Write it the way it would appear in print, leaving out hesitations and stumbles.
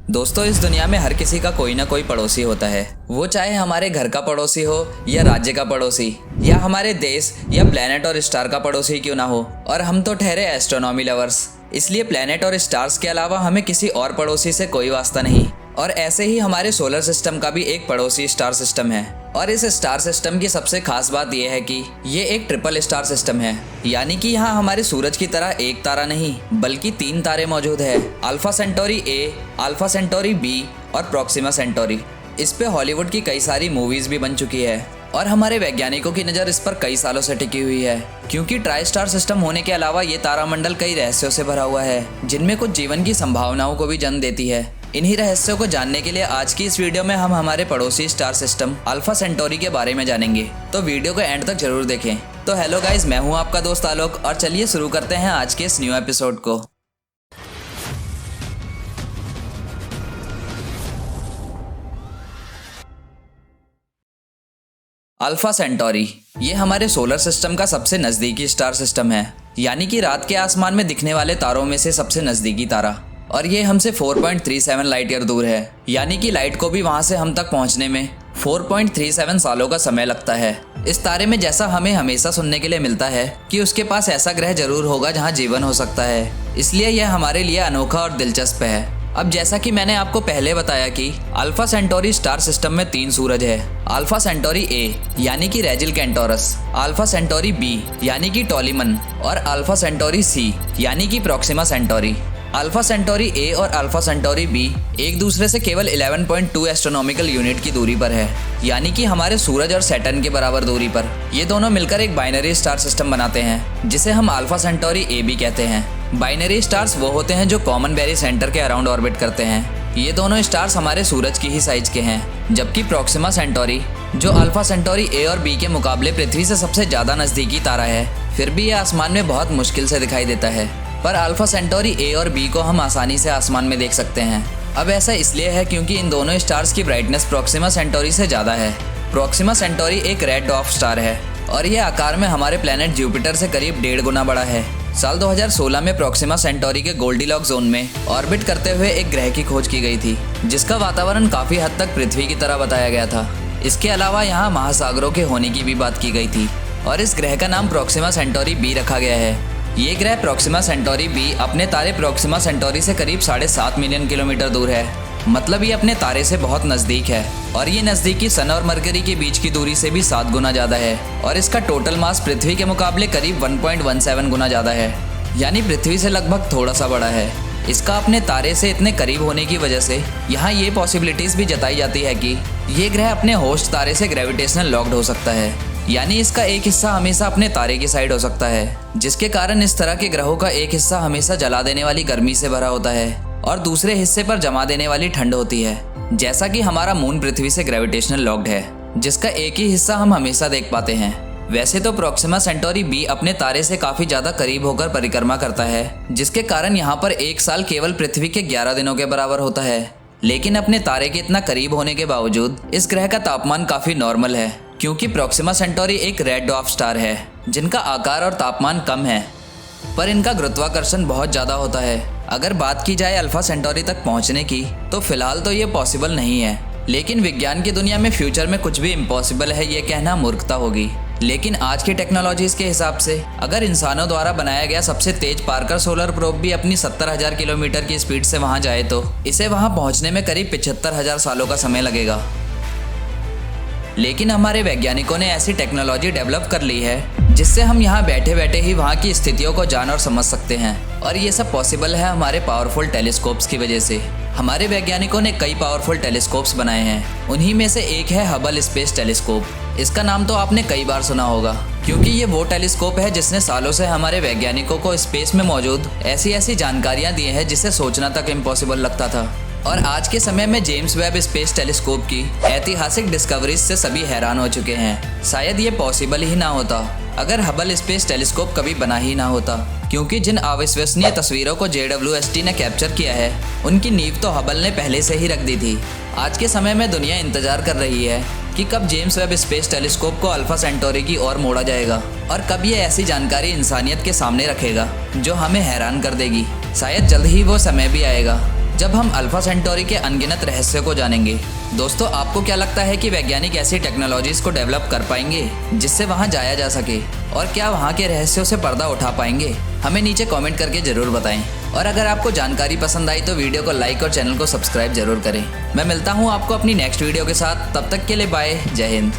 दोस्तों, इस दुनिया में हर किसी का कोई ना कोई पड़ोसी होता है। वो चाहे हमारे घर का पड़ोसी हो या राज्य का पड़ोसी या हमारे देश या प्लेनेट और स्टार का पड़ोसी क्यों ना हो। और हम तो ठहरे एस्ट्रोनॉमी लवर्स, इसलिए प्लेनेट और स्टार्स के अलावा हमें किसी और पड़ोसी से कोई वास्ता नहीं। और ऐसे ही हमारे सोलर सिस्टम का भी एक पड़ोसी स्टार सिस्टम है। और इस स्टार सिस्टम की सबसे खास बात यह है कि ये एक ट्रिपल स्टार सिस्टम है, यानी कि यहाँ हमारे सूरज की तरह एक तारा नहीं बल्कि 3 तारे मौजूद है। Alpha Centauri A, alpha Centauri B और प्रॉक्सिमा सेंटोरी। इस पे हॉलीवुड की कई सारी मूवीज भी बन चुकी है और हमारे वैज्ञानिकों की नज़र इस पर कई सालों से टिकी हुई है, क्योंकि ट्राई स्टार सिस्टम होने के अलावा ये तारामंडल कई रहस्यों से भरा हुआ है, जिनमें कुछ जीवन की संभावनाओं को भी जन्म देती है। इन्हीं रहस्यों को जानने के लिए आज की इस वीडियो में हम हमारे पड़ोसी स्टार सिस्टम अल्फा सेंटोरी के बारे में जानेंगे, तो वीडियो को एंड तक जरूर देखें। तो हेलो गाइज, मैं हूँ आपका दोस्त आलोक और चलिए शुरू करते हैं आज के इस न्यू एपिसोड को। अल्फा सेंटोरी ये हमारे सोलर सिस्टम का सबसे नज़दीकी स्टार सिस्टम है, यानी कि रात के आसमान में दिखने वाले तारों में से सबसे नज़दीकी तारा। और ये हमसे 4.37 लाइट ईयर दूर है, यानी कि लाइट को भी वहाँ से हम तक पहुँचने में 4.37 सालों का समय लगता है। इस तारे में जैसा हमें हमेशा सुनने के लिए मिलता है कि उसके पास ऐसा ग्रह जरूर होगा जहाँ जीवन हो सकता है, इसलिए यह हमारे लिए अनोखा और दिलचस्प है। अब जैसा कि मैंने आपको पहले बताया कि अल्फा सेंटोरी स्टार सिस्टम में 3 सूरज है। अल्फा सेंटोरी ए यानी कि रेजिल कैंटोरस, अल्फा सेंटोरी बी यानी कि टॉलीमन और अल्फा सेंटोरी सी यानी कि प्रॉक्सिमा सेंटोरी। अल्फा सेंटोरी ए और अल्फा सेंटोरी बी एक दूसरे से केवल 11.2 एस्ट्रोनॉमिकल यूनिट की दूरी पर है, यानी कि हमारे सूरज और सैटर्न के बराबर दूरी पर। ये दोनों मिलकर एक बाइनरी स्टार सिस्टम बनाते हैं, जिसे हम अल्फा सेंटोरी ए भी कहते हैं। बाइनरी स्टार्स वो होते हैं जो कॉमन बेरी सेंटर के अराउंड ऑर्बिट करते हैं। ये दोनों स्टार्स हमारे सूरज की ही साइज के हैं, जबकि प्रॉक्सिमा सेंटोरी जो अल्फा सेंटोरी ए और बी के मुकाबले पृथ्वी से सबसे ज़्यादा नज़दीकी तारा है, फिर भी ये आसमान में बहुत मुश्किल से दिखाई देता है। पर अल्फा सेंटोरी ए और बी को हम आसानी से आसमान में देख सकते हैं। अब ऐसा इसलिए है क्योंकि इन दोनों स्टार्स की ब्राइटनेस प्रॉक्सिमा सेंटोरी से ज़्यादा है। प्रॉक्सिमा सेंटोरी एक रेड डॉर्फ स्टार है और ये आकार में हमारे प्लेनेट जुपिटर से करीब 1.5 गुना बड़ा है। साल 2016 में प्रॉक्सिमा सेंटोरी के गोल्डीलॉक जोन में ऑर्बिट करते हुए एक ग्रह की खोज की गई थी, जिसका वातावरण काफ़ी हद तक पृथ्वी की तरह बताया गया था। इसके अलावा यहाँ महासागरों के होने की भी बात की गई थी और इस ग्रह का नाम प्रॉक्सिमा सेंटोरी बी रखा गया है। ये ग्रह प्रॉक्सिमा सेंटोरी बी अपने तारे प्रॉक्सिमा सेंटोरी से करीब 7.5 मिलियन किलोमीटर दूर है, मतलब ये अपने तारे से बहुत नज़दीक है। और ये नज़दीकी सन और मरकरी के बीच की दूरी से भी 7 गुना ज़्यादा है और इसका टोटल मास पृथ्वी के मुकाबले करीब 1.17 गुना ज़्यादा है, यानी पृथ्वी से लगभग थोड़ा सा बड़ा है। इसका अपने तारे से इतने करीब होने की वजह से यहाँ ये पॉसिबिलिटीज़ भी जताई जाती है कि ये ग्रह अपने होस्ट तारे से ग्रेविटेशनल लॉक्ड हो सकता है, यानी इसका एक हिस्सा हमेशा अपने तारे की साइड हो सकता है, जिसके कारण इस तरह के ग्रहों का एक हिस्सा हमेशा जला देने वाली गर्मी से भरा होता है और दूसरे हिस्से पर जमा देने वाली ठंड होती है। जैसा कि हमारा मून पृथ्वी से ग्रेविटेशनल लॉक्ड है, जिसका एक ही हिस्सा हम हमेशा देख पाते हैं। वैसे तो प्रॉक्सिमा सेंटोरी बी अपने तारे से काफ़ी ज़्यादा करीब होकर परिक्रमा करता है, जिसके कारण यहाँ पर एक साल केवल पृथ्वी के 11 दिनों के बराबर होता है। लेकिन अपने तारे के इतना करीब होने के बावजूद इस ग्रह का तापमान काफ़ी नॉर्मल है, क्योंकि प्रॉक्सिमा सेंटोरी एक रेड डॉर्फ स्टार है जिनका आकार और तापमान कम है, पर इनका गुरुत्वाकर्षण बहुत ज़्यादा होता है। अगर बात की जाए अल्फा सेंटोरी तक पहुंचने की, तो फिलहाल तो ये पॉसिबल नहीं है, लेकिन विज्ञान की दुनिया में फ्यूचर में कुछ भी इम्पॉसिबल है ये कहना मूर्खता होगी। लेकिन आज की टेक्नोलॉजीज़ के हिसाब से अगर इंसानों द्वारा बनाया गया सबसे तेज पार्कर सोलर प्रोब भी अपनी 70,000 किलोमीटर की स्पीड से वहाँ जाए तो इसे वहाँ पहुँचने में करीब 75,000 सालों का समय लगेगा। लेकिन हमारे वैज्ञानिकों ने ऐसी टेक्नोलॉजी डेवलप कर ली है जिससे हम यहाँ बैठे बैठे ही वहाँ की स्थितियों को जान और समझ सकते हैं, और ये सब पॉसिबल है हमारे पावरफुल टेलीस्कोप्स की वजह से। हमारे वैज्ञानिकों ने कई पावरफुल टेलीस्कोप्स बनाए हैं, उन्हीं में से एक है हबल स्पेस टेलीस्कोप। इसका नाम तो आपने कई बार सुना होगा, क्योंकि ये वो टेलीस्कोप है जिसने सालों से हमारे वैज्ञानिकों को स्पेस में मौजूद ऐसी ऐसी जानकारियाँ दी हैं जिसे सोचना तक इम्पॉसिबल लगता था। और आज के समय में जेम्स वेब स्पेस टेलीस्कोप की ऐतिहासिक डिस्कवरीज से सभी हैरान हो चुके हैं। शायद ये पॉसिबल ही ना होता अगर हबल स्पेस टेलीस्कोप कभी बना ही ना होता, क्योंकि जिन अविश्वसनीय तस्वीरों को JWST ने कैप्चर किया है उनकी नींव तो हबल ने पहले से ही रख दी थी। आज के समय में दुनिया इंतजार कर रही है कि कब जेम्स वेब स्पेस टेलीस्कोप को अल्फा सेंटोरी की ओर मोड़ा जाएगा और कब ये ऐसी जानकारी इंसानियत के सामने रखेगा जो हमें हैरान कर देगी। शायद जल्द ही वो समय भी आएगा। जब हम अल्फा सेंटोरी के अनगिनत रहस्यों को जानेंगे। दोस्तों, आपको क्या लगता है कि वैज्ञानिक ऐसी टेक्नोलॉजीज को डेवलप कर पाएंगे जिससे वहां जाया जा सके, और क्या वहां के रहस्यों से पर्दा उठा पाएंगे? हमें नीचे कमेंट करके जरूर बताएं। और अगर आपको जानकारी पसंद आई तो वीडियो को लाइक और चैनल को सब्सक्राइब जरूर करें। मैं मिलता हूं आपको अपनी नेक्स्ट वीडियो के साथ। तब तक के लिए बाय, जय हिंद।